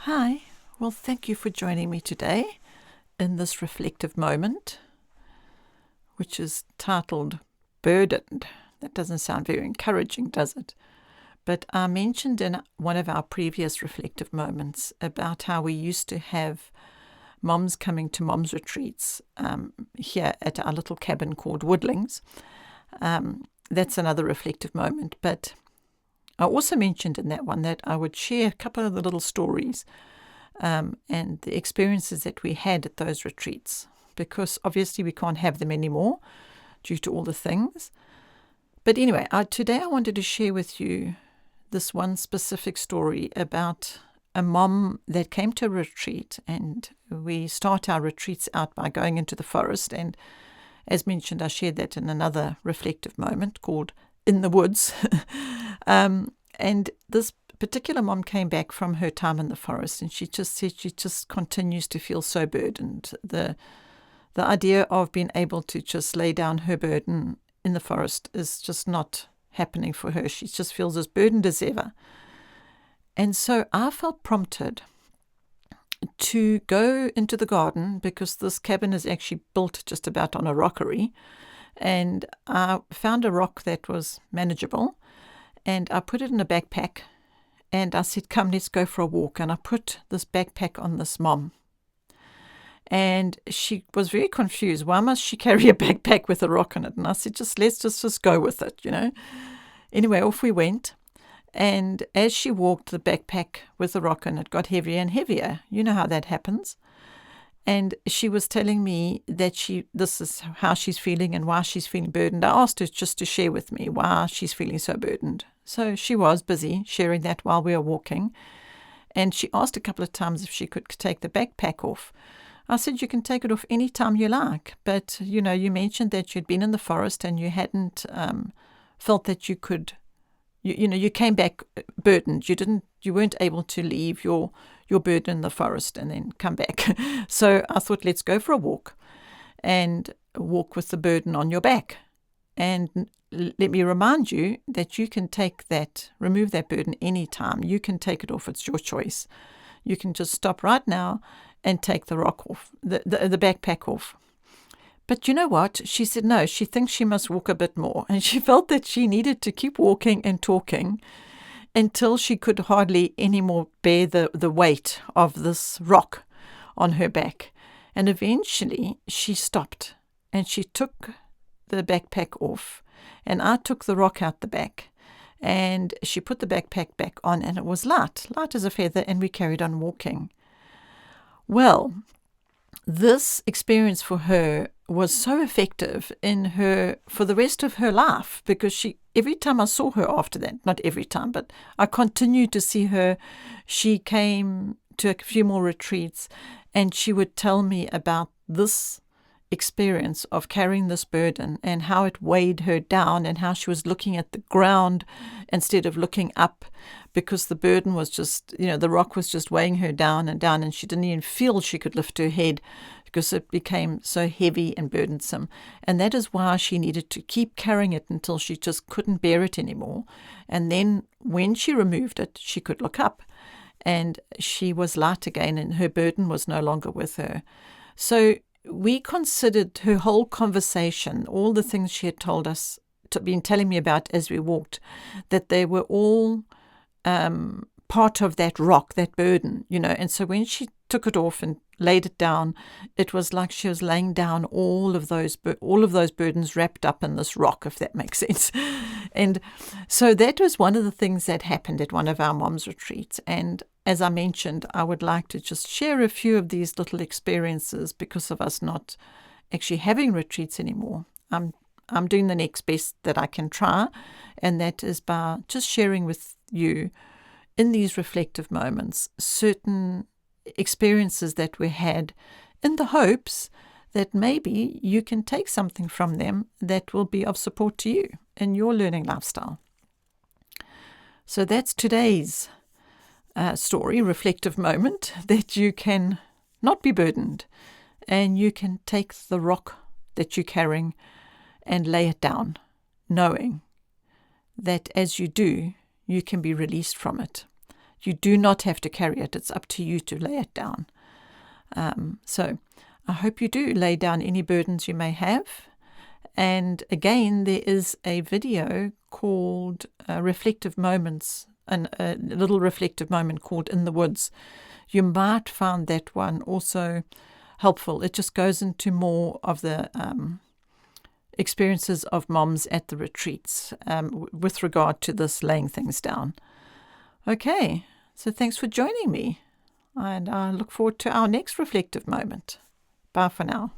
Hi, well, thank you for joining me today in this reflective moment, which is titled Burdened. That doesn't sound very encouraging, does it? But I mentioned in one of our previous reflective moments about how we used to have moms coming to moms retreats here at our little cabin called Woodlings. That's another reflective moment. But I also mentioned in that one that I would share a couple of the little stories and the experiences that we had at those retreats, because obviously we can't have them anymore due to all the things. But anyway, today I wanted to share with you this one specific story about a mom that came to a retreat, and we start our retreats out by going into the forest. And as mentioned, I shared that in another reflective moment called In the Woods. And this particular mom came back from her time in the forest, and she just said she just continues to feel so burdened. The idea of being able to just lay down her burden in the forest is just not happening for her. She just feels as burdened as ever. And so I felt prompted to go into the garden, because this cabin is actually built just about on a rockery. And I found a rock that was manageable, and I put it in a backpack, and I said, come, let's go for a walk. And I put this backpack on this mom. And she was very confused. Why must she carry a backpack with a rock in it? And I said, let's just go with it, Anyway, off we went. And as she walked, the backpack with the rock in it got heavier and heavier. You know how that happens. And she was telling me that this is how she's feeling and why she's feeling burdened. I asked her just to share with me why she's feeling so burdened. So she was busy sharing that while we were walking. And she asked a couple of times if she could take the backpack off. I said, you can take it off any time you like. But, you mentioned that you'd been in the forest and you hadn't felt that you could, you came back burdened. You weren't able to leave your burden in the forest and then come back. So I thought, let's go for a walk and walk with the burden on your back. And let me remind you that you can remove that burden anytime. You can take it off. It's your choice. You can just stop right now and take the rock off, the backpack off. But you know what? She said no, she thinks she must walk a bit more. And she felt that she needed to keep walking and talking until she could hardly anymore bear the weight of this rock on her back. And eventually she stopped and she took the backpack off, and I took the rock out the back, and she put the backpack back on, and it was light as a feather, and we carried on walking. Well, this experience for her was so effective for the rest of her life, because every time I saw her after that, not every time, but I continued to see her. She came to a few more retreats, and she would tell me about this experience of carrying this burden and how it weighed her down, and how she was looking at the ground instead of looking up, because the burden was just, the rock was just weighing her down and down, and she didn't even feel she could lift her head because it became so heavy and burdensome. And that is why she needed to keep carrying it until she just couldn't bear it anymore. And then when she removed it, she could look up, and she was light again, and her burden was no longer with her. So we considered her whole conversation, all the things she had told us, been telling me about as we walked, that they were all part of that rock, that burden, And so when she took it off and laid it down, it was like she was laying down all of those burdens wrapped up in this rock, if that makes sense. And so that was one of the things that happened at one of our moms retreats. And as I mentioned, I would like to just share a few of these little experiences because of us not actually having retreats anymore. I'm doing the next best that I can try, and that is by just sharing with you in these reflective moments certain experiences that we had, in the hopes that maybe you can take something from them that will be of support to you in your learning lifestyle. So that's today's story, reflective moment, that you can not be burdened, and you can take the rock that you're carrying and lay it down, knowing that as you do, you can be released from it. You do not have to carry it. It's up to you to lay it down. So I hope you do lay down any burdens you may have. And again, there is a video called Reflective Moments, and a little reflective moment called In the Woods. You might find that one also helpful. It just goes into more of the experiences of moms at the retreats with regard to this laying things down. Okay, so thanks for joining me, and I look forward to our next reflective moment. Bye for now.